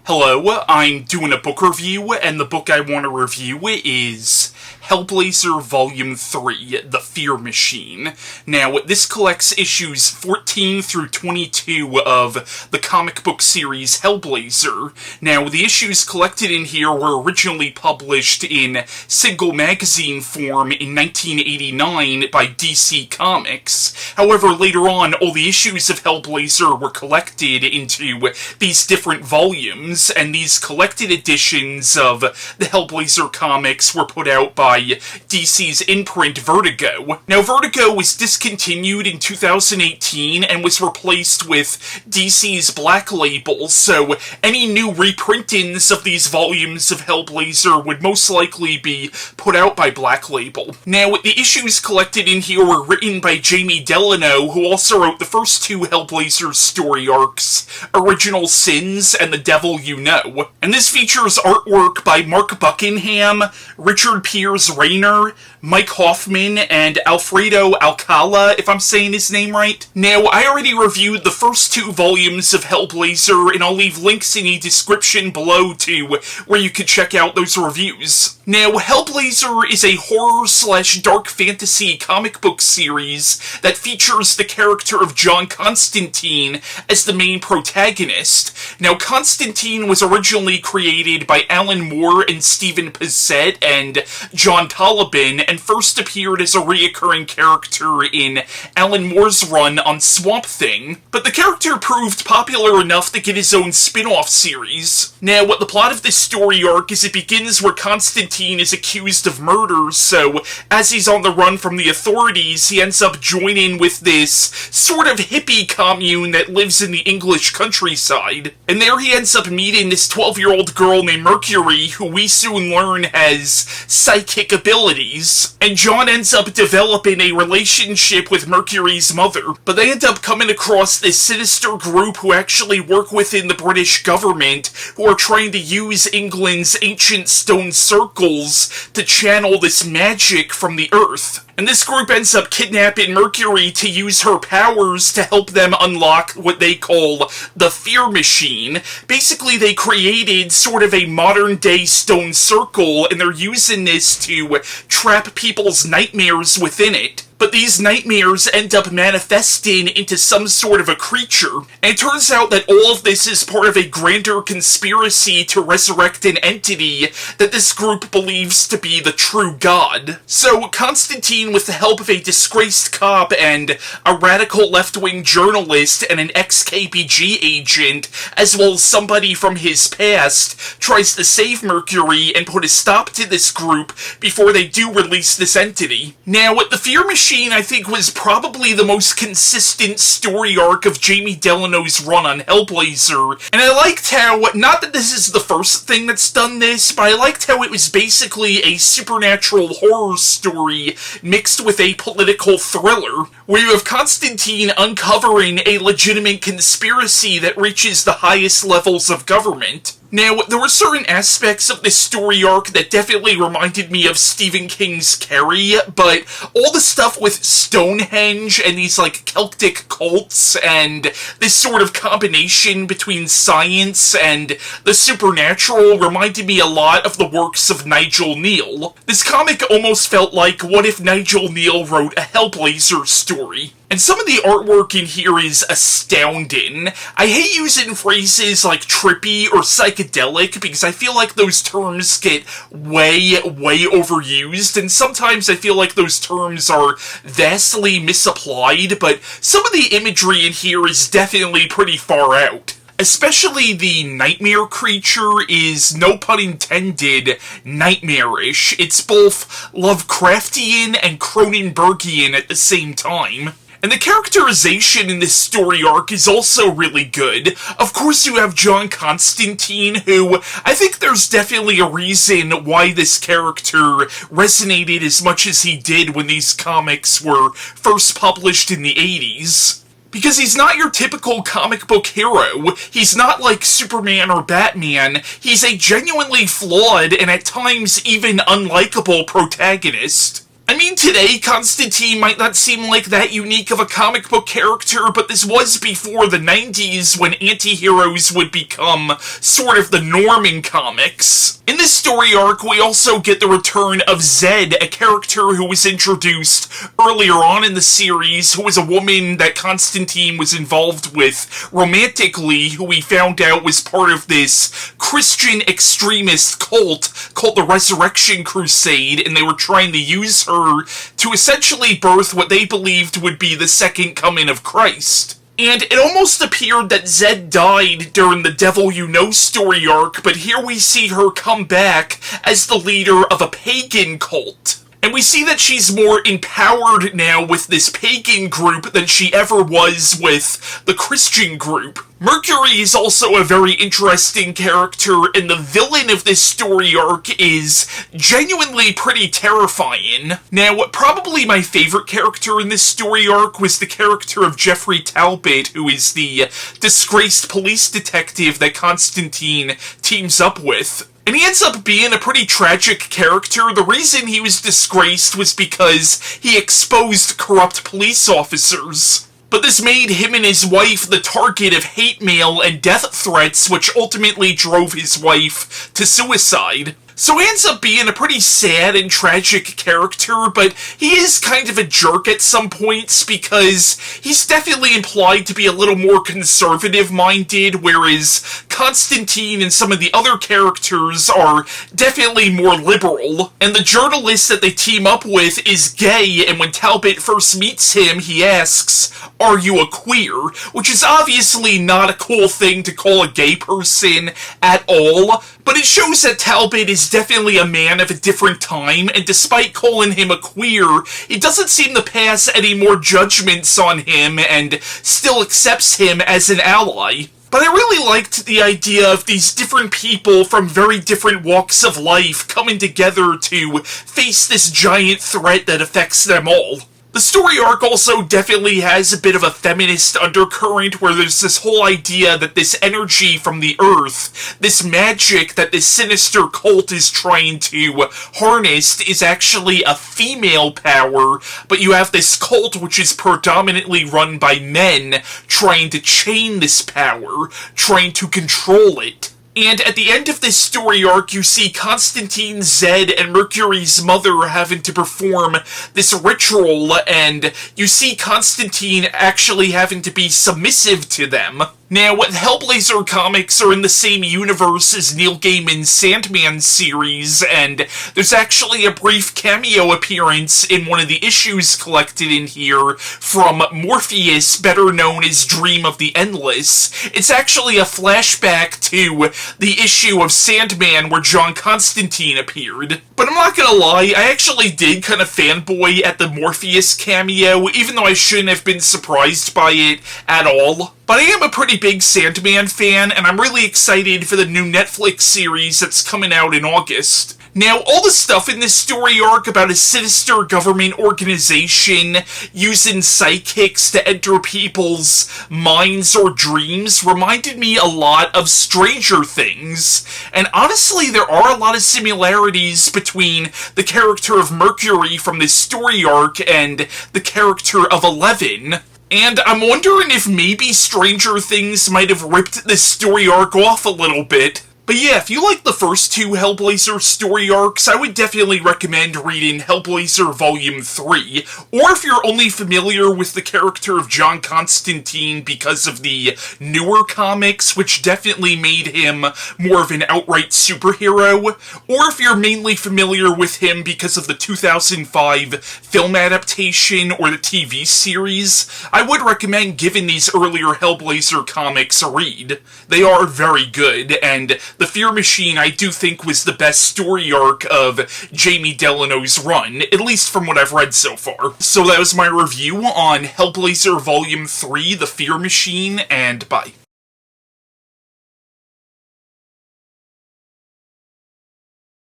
Hello, I'm doing a book review, and the book I want to review is Hellblazer Volume 3, The Fear Machine. Now, this collects issues 14 through 22 of the comic book series Hellblazer. Now, the issues collected in here were originally published in single magazine form in 1989 by DC Comics. However, later on, all the issues of Hellblazer were collected into these different volumes, and these collected editions of the Hellblazer comics were put out by DC's imprint Vertigo. Now, Vertigo was discontinued in 2018 and was replaced with DC's Black Label, so any new reprintings of these volumes of Hellblazer would most likely be put out by Black Label. Now, the issues collected in here were written by Jame Delano, who also wrote the first two Hellblazer story arcs, Original Sins and The Devil You Know. And this features artwork by Mark Buckingham, Richard Piers Rayner, Mike Hoffman, and Alfredo Alcala, if I'm saying his name right. Now, I already reviewed the first two volumes of Hellblazer, and I'll leave links in the description below to where you can check out those reviews. Now, Hellblazer is a horror/dark fantasy comic book series that features the character of John Constantine as the main protagonist. Now, Constantine was originally created by Alan Moore and Stephen Pezzett and John Tolibin, and first appeared as a reoccurring character in Alan Moore's run on Swamp Thing, but the character proved popular enough to get his own spin-off series. Now, what the plot of this story arc is, it begins where Constantine is accused of murder, so as he's on the run from the authorities, he ends up joining with this sort of hippie commune that lives in the English countryside. And there he ends up meeting this 12-year-old girl named Mercury, who we soon learn has psychic abilities. And John ends up developing a relationship with Mercury's mother, but they end up coming across this sinister group who actually work within the British government, who are trying to use England's ancient stone circles to channel this magic from the earth. And this group ends up kidnapping Mercury to use her powers to help them unlock what they call the Fear Machine. Basically, they created sort of a modern-day stone circle, and they're using this to trap people's nightmares within it. But these nightmares end up manifesting into some sort of a creature. And it turns out that all of this is part of a grander conspiracy to resurrect an entity that this group believes to be the true god. So Constantine, with the help of a disgraced cop and a radical left-wing journalist and an ex-KPG agent, as well as somebody from his past, tries to save Mercury and put a stop to this group before they do release this entity. Now, the Fear Machine, I think, was probably the most consistent story arc of Jame Delano's run on Hellblazer, and I liked how, not that this is the first thing that's done this, but I liked how it was basically a supernatural horror story mixed with a political thriller, where you have Constantine uncovering a legitimate conspiracy that reaches the highest levels of government. Now, there were certain aspects of this story arc that definitely reminded me of Stephen King's Carrie, but all the stuff with Stonehenge and these, Celtic cults and this sort of combination between science and the supernatural reminded me a lot of the works of Nigel Neal. This comic almost felt like, what if Nigel Neal wrote a Hellblazer story? And some of the artwork in here is astounding. I hate using phrases like trippy or psychedelic because I feel like those terms get way overused, and sometimes I feel like those terms are vastly misapplied, but some of the imagery in here is definitely pretty far out. Especially the nightmare creature is, no pun intended, nightmarish. It's both Lovecraftian and Cronenbergian at the same time. And the characterization in this story arc is also really good. Of course, you have John Constantine, who I think there's definitely a reason why this character resonated as much as he did when these comics were first published in the 80s. Because he's not your typical comic book hero. He's not like Superman or Batman. He's a genuinely flawed and at times even unlikable protagonist. I mean, today, Constantine might not seem like that unique of a comic book character, but this was before the 90s when anti-heroes would become sort of the norm in comics. In this story arc, we also get the return of Zed, a character who was introduced earlier on in the series, who was a woman that Constantine was involved with romantically, who we found out was part of this Christian extremist cult called the Resurrection Crusade, and they were trying to use her to essentially birth what they believed would be the second coming of Christ. And it almost appeared that Zed died during the Devil You Know story arc, but here we see her come back as the leader of a pagan cult. And we see that she's more empowered now with this pagan group than she ever was with the Christian group. Mercury is also a very interesting character, and the villain of this story arc is genuinely pretty terrifying. Now, probably my favorite character in this story arc was the character of Jeffrey Talbot, who is the disgraced police detective that Constantine teams up with. And he ends up being a pretty tragic character. The reason he was disgraced was because he exposed corrupt police officers. But this made him and his wife the target of hate mail and death threats, which ultimately drove his wife to suicide. So he ends up being a pretty sad and tragic character, but he is kind of a jerk at some points because he's definitely implied to be a little more conservative-minded, whereas Constantine and some of the other characters are definitely more liberal. And the journalist that they team up with is gay, and when Talbot first meets him, he asks, "Are you a queer?" Which is obviously not a cool thing to call a gay person at all, but it shows that Talbot is definitely a man of a different time, and despite calling him a queer, he doesn't seem to pass any more judgments on him and still accepts him as an ally. But I really liked the idea of these different people from very different walks of life coming together to face this giant threat that affects them all. The story arc also definitely has a bit of a feminist undercurrent where there's this whole idea that this energy from the earth, this magic that this sinister cult is trying to harness is actually a female power, but you have this cult which is predominantly run by men trying to chain this power, trying to control it. And at the end of this story arc, you see Constantine, Zed, and Mercury's mother having to perform this ritual, and you see Constantine actually having to be submissive to them. Now, Hellblazer comics are in the same universe as Neil Gaiman's Sandman series, and there's actually a brief cameo appearance in one of the issues collected in here from Morpheus, better known as Dream of the Endless. It's actually a flashback to the issue of Sandman where John Constantine appeared. But I'm not gonna lie, I actually did kind of fanboy at the Morpheus cameo, even though I shouldn't have been surprised by it at all. But I am a pretty big Sandman fan, and I'm really excited for the new Netflix series that's coming out in August. Now, all the stuff in this story arc about a sinister government organization using psychics to enter people's minds or dreams reminded me a lot of Stranger Things. And honestly, there are a lot of similarities between the character of Mercury from this story arc and the character of Eleven. And I'm wondering if maybe Stranger Things might have ripped this story arc off a little bit. But yeah, if you like the first two Hellblazer story arcs, I would definitely recommend reading Hellblazer Volume 3, or if you're only familiar with the character of John Constantine because of the newer comics, which definitely made him more of an outright superhero, or if you're mainly familiar with him because of the 2005 film adaptation or the TV series, I would recommend giving these earlier Hellblazer comics a read. They are very good, and the Fear Machine, I do think, was the best story arc of Jame Delano's run, at least from what I've read so far. So that was my review on Hellblazer Volume 3, The Fear Machine, and bye.